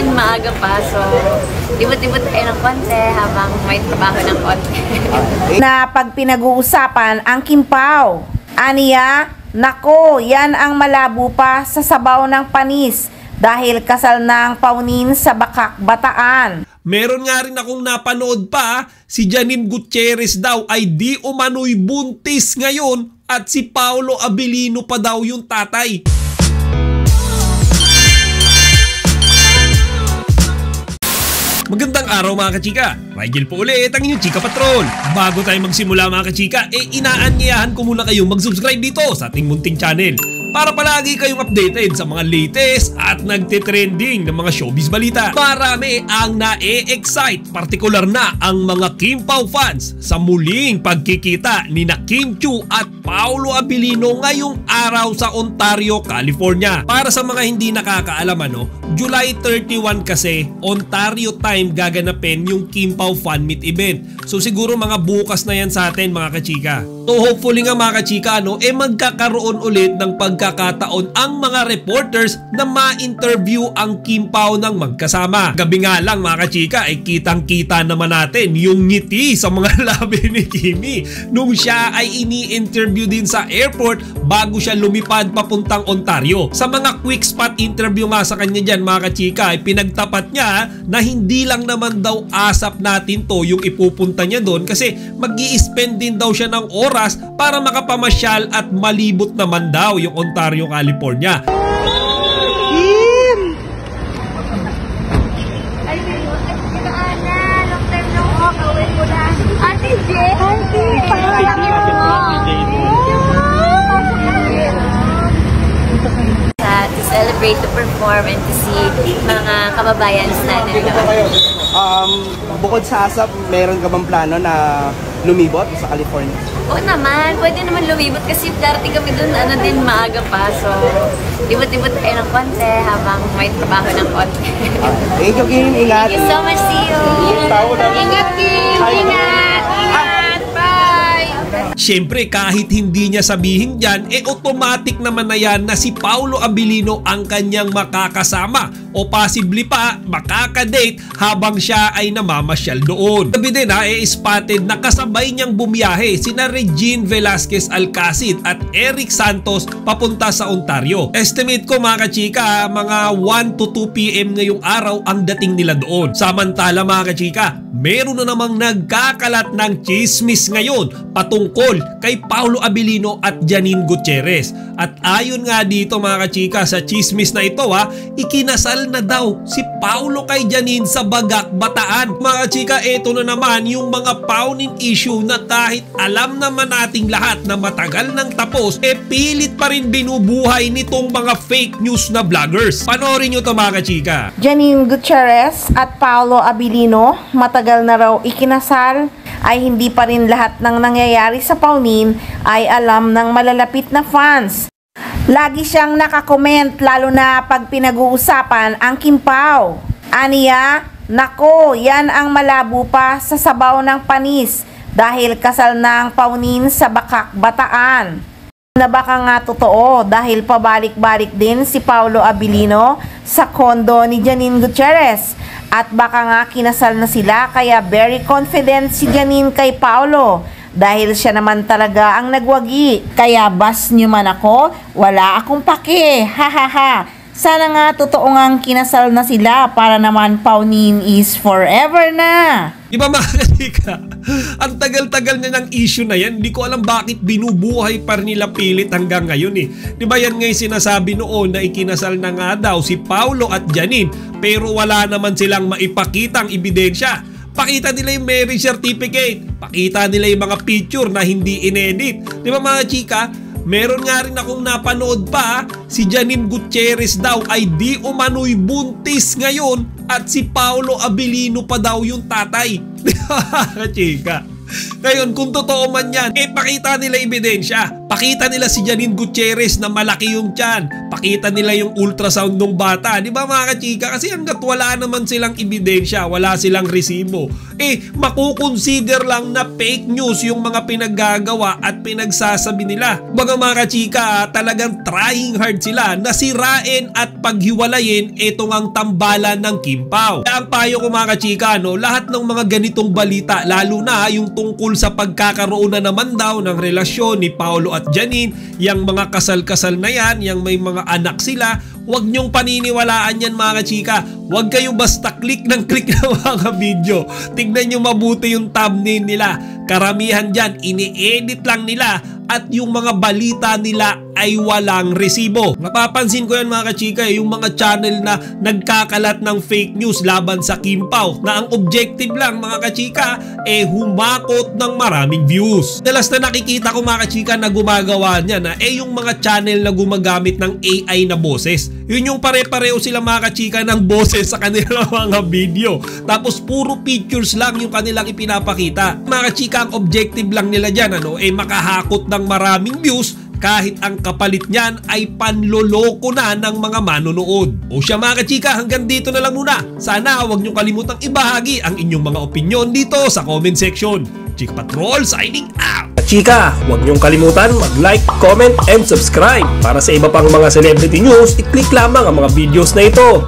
din maaga pa, so libot-libot tayo ng konti habang may trabaho ng konti. Na pag pinag-uusapan ang Kimpaw, aniya, nako, yan ang malabo pa sa sabaw ng panis dahil kasal ng paunin sa Bakak, Bataan. Meron nga rin akong napanood pa, si Janine Gutierrez daw ay di umano'y buntis ngayon at si Paolo Abilino pa daw yung tatay. Magandang araw mga kachika, Rigel po ulit ang inyong Chika Patrol. Bago tayo magsimula mga kachika, inaanyayahan ko muna kayong mag-subscribe dito sa ating munting channel para palagi kayong updated sa mga latest at nagtitrending ng mga showbiz balita. Marami ang na-excite, partikular na ang mga Kimpaw fans sa muling pagkikita ni Kim Chiu at Paolo Abilino ngayong araw sa Ontario, California. Para sa mga hindi nakakaalam, July 31 kasi Ontario time gaganapin yung Kimpaw Fan Meet event. So siguro mga bukas na yan sa atin mga kachika. So hopefully nga mga kachika, magkakaroon ulit ng pagkakataon ang mga reporters na ma-interview ang Kimpaw ng magkasama. Gabi nga lang mga kachika, kitang-kita naman natin yung ngiti sa mga labi ni Kimi nung siya ay ini-interview din sa airport bago siya lumipad papuntang Ontario. Sa mga quick spot interview nga sa kanya dyan mga kachika, ay pinagtapat niya na hindi lang naman daw asap natin to yung ipupunta niya doon kasi mag-i-spend din daw siya ng oras para makapamasyal at malibot naman daw yung Ontario, California. To celebrate, to perform, and to see mga kababayan natin. Bukod sa ASAP, meron ka bang plano na lumibot sa California? Oo naman, pwede naman lumibot kasi darating kami dun, din maaga pa. So, libot-libot tayo ng konti habang may trabaho ng konti. Thank you, Kim. Ingat. Thank you so much. See you. Ingat, Kim. Ingat. Ingat. Bye. Siyempre kahit hindi niya sabihin dyan, automatic naman na yan na si Paolo Abilino ang kanyang makakasama o possibly pa makakadate habang siya ay namamasyal doon. Sabi din spotted na kasabay niyang bumiyahe sina Regine Velasquez Alcacid at Eric Santos papunta sa Ontario. Estimate ko mga kachika, mga 1 to 2 PM ngayong araw ang dating nila doon. Samantala mga kachika, meron na namang nagkakalat ng chismis ngayon patungkol kay Paolo Abilino at Janine Gutierrez. At ayon nga dito mga kachika sa chismis na ito, ikinasal na daw si Paolo kay Janine sa Bagak, Bataan. Mga kachika, ito na naman yung mga paunin issue na kahit alam naman nating lahat na matagal nang tapos, pilit pa rin binubuhay nitong mga fake news na vloggers. Panoorin nyo to mga kachika. Janine Gutierrez at Paolo Abilino, matagal na raw ikinasal, ay hindi pa rin lahat ng nangyayari sa paunin ay alam ng malalapit na fans. Lagi siyang nakakomment lalo na pag pinag-uusapan ang Kimpaw. Aniya, nako, yan ang malabo pa sa sabaw ng panis dahil kasal ng paunin sa Bakak, Bataan. Na baka nga totoo dahil pabalik-balik din si Paolo Abilino sa kondo ni Janine Gutierrez. At baka nga kinasal na sila kaya very confident si Janine kay Paolo dahil siya naman talaga ang nagwagi. Kaya bas nyo man ako, wala akong pake, hahaha. Sana nga totoo ngang kinasal na sila para naman paunin is forever na. Diba mga kachika? Ang tagal-tagal na ng issue na yan. Hindi ko alam bakit binubuhay pa nila pilit hanggang ngayon Diba yan nga yung sinasabi noon na ikinasal na nga daw si Paolo at Janine pero wala naman silang maipakitang ebidensya. Pakita nila yung marriage certificate. Pakita nila yung mga picture na hindi inedit. Diba mga chika? Meron nga rin akong napanood pa, si Janine Gutierrez daw ay di umano'y buntis ngayon at si Paolo Abilino pa daw yung tatay. Chika. Ngayon, kung totoo man yan, pakita nila ebidensya. Pakita nila si Janine Gutierrez na malaki yung tiyan. Pakita nila yung ultrasound ng bata. Di ba mga kachika? Kasi hanggat wala naman silang ebidensya, wala silang resibo, makukonsider lang na fake news yung mga pinaggagawa at pinagsasabi nila. Baga mga kachika, talagang trying hard sila na sirain at paghiwalayin itong ang tambalan ng Kim Pao. Kaya ang payo ko mga kachika, lahat ng mga ganitong balita, lalo na yung tungkol sa pagkakaroon na naman daw ng relasyon ni Paolo at Janine, yung mga kasal-kasal na yan, yung may mga anak sila, huwag nyong paniniwalaan yan mga kachika. Huwag kayong basta click ng click na mga video. Tignan nyo mabuti yung thumbnail nila. Karamihan dyan, ini-edit lang nila at yung mga balita nila ay walang resibo. Napapansin ko yan mga kachika, yung mga channel na nagkakalat ng fake news laban sa Kim Pao, na ang objective lang mga kachika humakot ng maraming views. Dalas na nakikita ko mga kachika na gumagawa niya na yung mga channel na gumagamit ng AI na boses. Yun yung pare-pareho sila mga kachika ng boses sa kanilang mga video. Tapos puro pictures lang yung kanilang ipinapakita. Mga kachika, ang objective lang nila dyan makahakot ng maraming views, kahit ang kapalit niyan ay panloloko na ng mga manonood. O siya mga kachika, hanggang dito na lang muna. Sana huwag niyong kalimutang ibahagi ang inyong mga opinion dito sa comment section. Chika Patrol signing out! Chika, huwag niyong kalimutan mag-like, comment, and subscribe. Para sa iba pang mga celebrity news, i-click lamang ang mga videos na ito.